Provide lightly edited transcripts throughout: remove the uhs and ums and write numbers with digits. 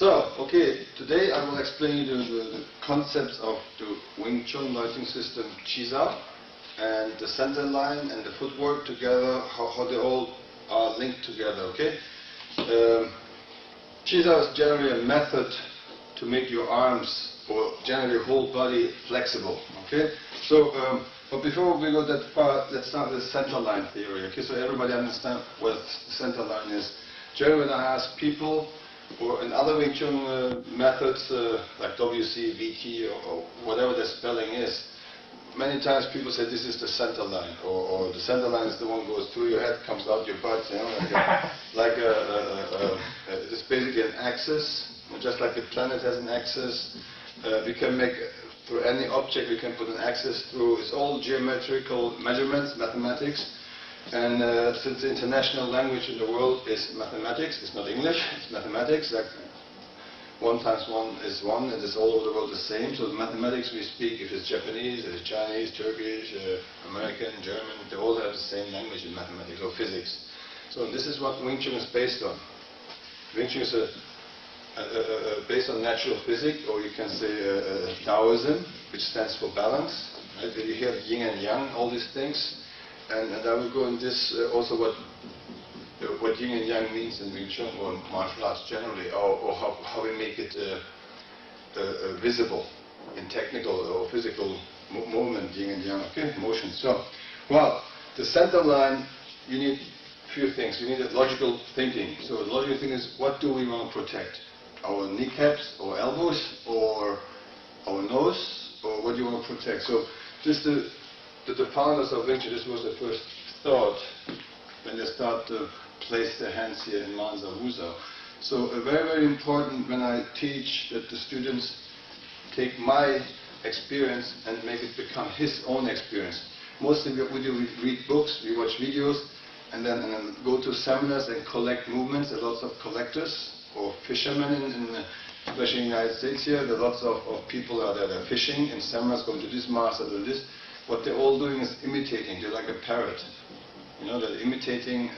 So, okay, today I will explain you the concepts of the Wing Chun lighting system Chi Sao and the center line and the footwork together, how they all are linked together, okay? Chi Sao is generally a method to make your arms or generally your whole body flexible, okay? So, but before we go that far, let's start with the center line theory, okay? So everybody understand what the center line is. Generally when I ask people, or in other Wing Chun methods like WC, VT, or whatever the spelling is, many times people say this is the center line, or the center line is the one goes through your head, comes out your butt, you know, it's basically an axis, just like the planet has an axis. We can make, through any object, we can put an axis through. It's all geometrical measurements, mathematics. And since the international language in the world is mathematics, it's not English, it's mathematics, like 1 times 1 is 1, and it's all over the world the same. So the mathematics we speak, if it's Japanese, if it's Chinese, Turkish, American, German, they all have the same language in mathematics or physics. So this is what Wing Chun is based on. Wing Chun is based on natural physics, or you can say Taoism, which stands for balance. Right? You hear yin and yang, all these things. And I will go in this also what yin and yang means in Wing Chun or martial arts generally, or how we make it visible in technical or physical movement, yin and yang, okay, motion. So, well, the center line, you need a few things. You need a logical thinking. So the logical thinking is, what do we want to protect? Our kneecaps or elbows or our nose, or what do you want to protect? So just the founders of Wing Chun, this was the first thought when they start to place their hands here in Manza Wuzhou. So very, very important when I teach that the students take my experience and make it become his own experience. Mostly what we do, we read books, we watch videos, and then go to seminars and collect movements. There are lots of collectors or fishermen, especially in the United States here. There are lots of people out there that are fishing in seminars, going to this master, doing this. What they're all doing is imitating. They're like a parrot. You know, they're imitating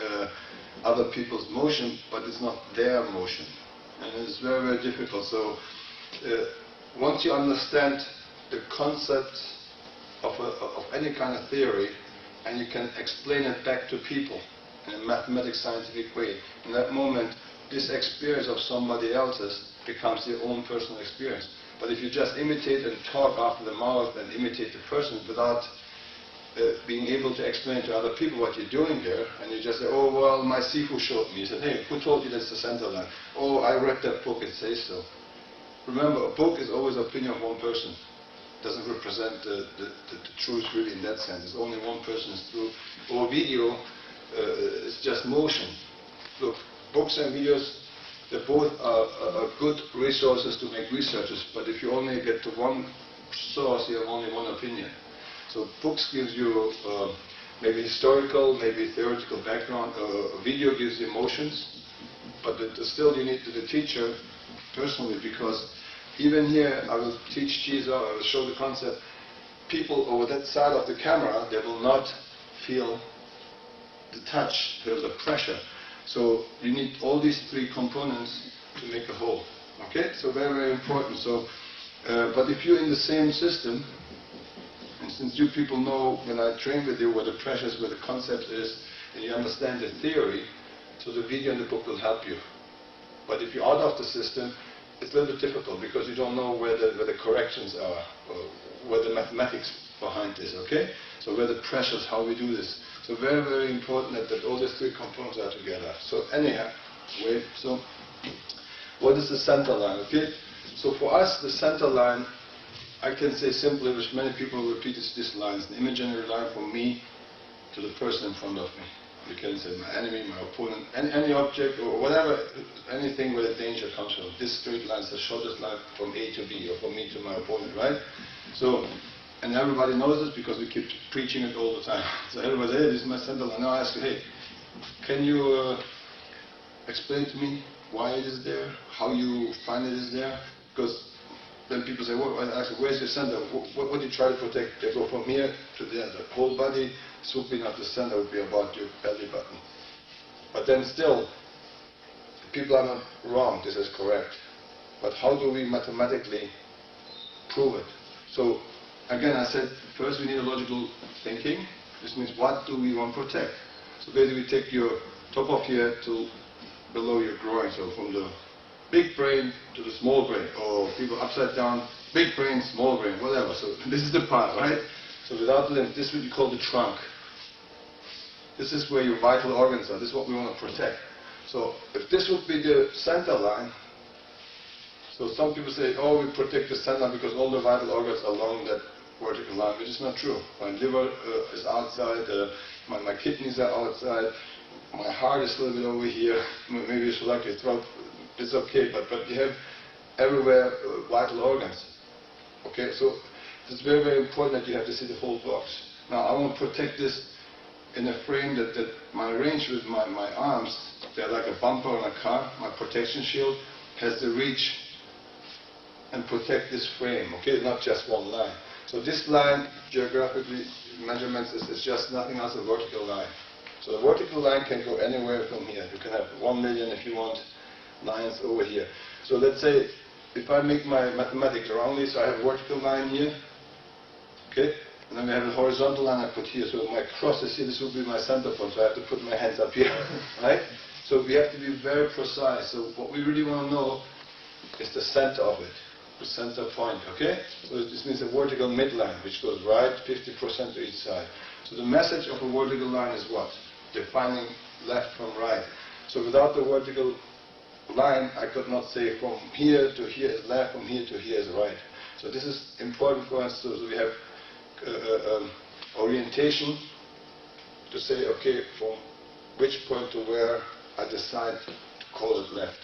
other people's motion, but it's not their motion. And it's very, very difficult. So once you understand the concept of any kind of theory, and you can explain it back to people in a mathematical, scientific way, in that moment, this experience of somebody else's becomes your own personal experience. But if you just imitate and talk after the mouth and imitate the person without being able to explain to other people what you're doing there, and you just say, oh, well, my sifu showed me. He said, hey, who told you that's the center line? Oh, I read that book, it says so. Remember, a book is always the opinion of one person. It doesn't represent the truth really in that sense. It's only one person's truth. Or video is just motion. Look, books and videos, they both are good resources to make researches, but if you only get to one source, you have only one opinion. So books gives you maybe historical, maybe theoretical background, video gives you emotions, but still you need the teacher personally, because even here I will teach Chi Sao, I will show the concept, people over that side of the camera, they will not feel the touch, feel the pressure. So you need all these 3 components to make a whole. Okay, so very, very important. So, but if you're in the same system, and since you people know when I train with you where the pressures, where the concept is, and you understand the theory, so the video and the book will help you. But if you're out of the system, it's a little bit difficult because you don't know where the corrections are, or where the mathematics behind this. Okay, so where the pressures, how we do this. So very, very important that all these 3 components are together. So anyhow, so what is the center line, okay? So for us, the center line, I can say simply, which many people repeat, is this line. It's an imaginary line from me to the person in front of me. You can say my enemy, my opponent, any object or whatever, anything where the danger comes from. This straight line is the shortest line from A to B, or from me to my opponent, right? So, and everybody knows this because we keep preaching it all the time. So everybody says, hey, this is my center line. Now I ask you, hey, can you explain to me why it is there, how you find it is there? Because then people say, well, I ask you, where's your center? What do you try to protect? They go from here to there. The whole body, swooping at the center would be about your belly button. But then still, people are not wrong, this is correct. But how do we mathematically prove it? So again, I said first we need a logical thinking. This means what do we want to protect? So basically we take your top of your head to below your groin, so from the big brain to the small brain, or people upside down, big brain, small brain, whatever. So this is the part, right? So without the limbs, this is what you call the trunk. This is where your vital organs are. This is what we want to protect. So if this would be the center line, so some people say, oh, we protect the center line because all the vital organs are along that vertical line, which is not true. My liver is outside, my kidneys are outside, my heart is a little bit over here, maybe you should like your throat, it's okay, but you have everywhere vital organs. Okay, so it's very, very important that you have to see the whole box. Now I want to protect this in a frame that my range with my arms, they're like a bumper on a car, my protection shield has the reach and protect this frame, okay, not just one line. So this line, geographically measurements, is just nothing else, a vertical line. So the vertical line can go anywhere from here. You can have 1 million if you want lines over here. So let's say if I make my mathematics roundly, so I have a vertical line here, okay, and then I have a horizontal line I put here. So my cross is here, this will be my center point, so I have to put my hands up here, right? So we have to be very precise. So what we really want to know is the center of it, the center point, okay? So this means a vertical midline, which goes right 50% to each side. So the message of a vertical line is what? Defining left from right. So without the vertical line, I could not say from here to here is left, from here to here is right. So this is important for us. So we have orientation to say, okay, from which point to where I decide to call it left.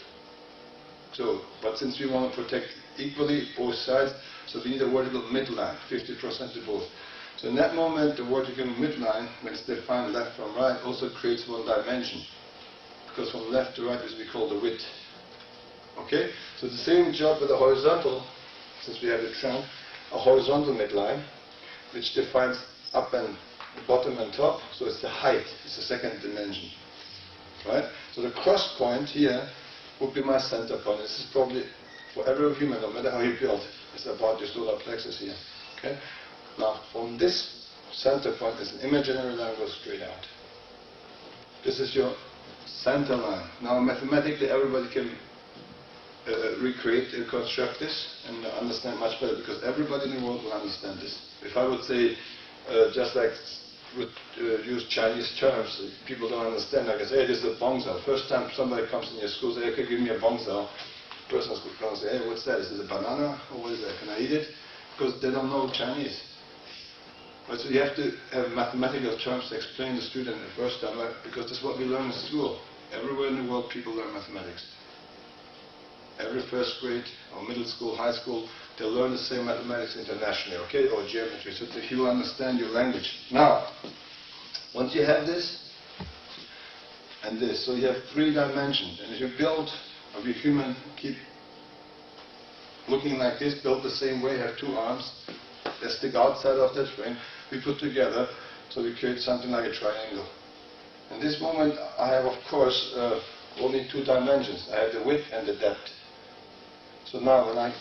So, but since we want to protect equally both sides, so we need a vertical midline, 50% to both. So in that moment, the vertical midline, when it's defined left from right, also creates one dimension. Because from left to right is we call the width. Okay? So the same job with the horizontal, since we have the trunk, a horizontal midline, which defines up and bottom and top, so it's the height, it's the second dimension. Right? So the cross point here would be my center point. This is probably, for every human, no matter how you build, it's about your solar plexus here. Okay? Now, from this center point, there's an imaginary line goes straight out. This is your center line. Now, mathematically, everybody can recreate and construct this and understand much better, because everybody in the world will understand this. If I would say, just like use Chinese terms, people don't understand. Like I say, hey, this is a bongzao. First time somebody comes in your school, say, okay, give me a bongzao. The person is going to say, hey, what's that? Is this a banana? Or what is that? Can I eat it? Because they don't know Chinese. But so you have to have mathematical terms to explain to the student the first time, because that's what we learn in school. Everywhere in the world, people learn mathematics. Every first grade, or middle school, high school, they learn the same mathematics internationally, okay, or geometry, so that you understand your language. Now, once you have this, and this, so you have 3 dimensions, and if you build, or you human, keep looking like this, build the same way, have 2 arms, they stick outside of that frame, we put together, so we create something like a triangle. In this moment, I have, of course, only 2 dimensions. I have the width and the depth. So now when I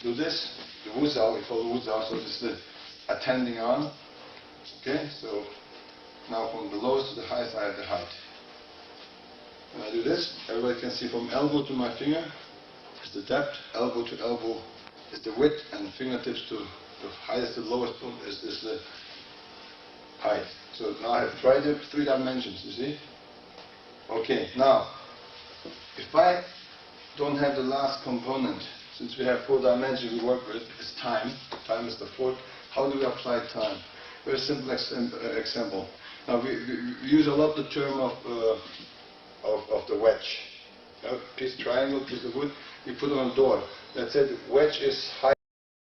do this, the wuzao, we call the wuzao, so this is the attending arm. Okay, so now from the lowest to the highest, I have the height. When I do this, everybody can see from elbow to my finger is the depth, elbow to elbow is the width, and fingertips to the highest, the lowest point is the height. So now I have 3 dimensions, you see? Okay, now, if I don't have the last component, since we have 4 dimensions we work with, is time. Time is the 4th. How do we apply time? Very simple example. Now we use a lot the term of the wedge. Piece triangle, piece of wood, you put it on a door. Let's say the wedge is high.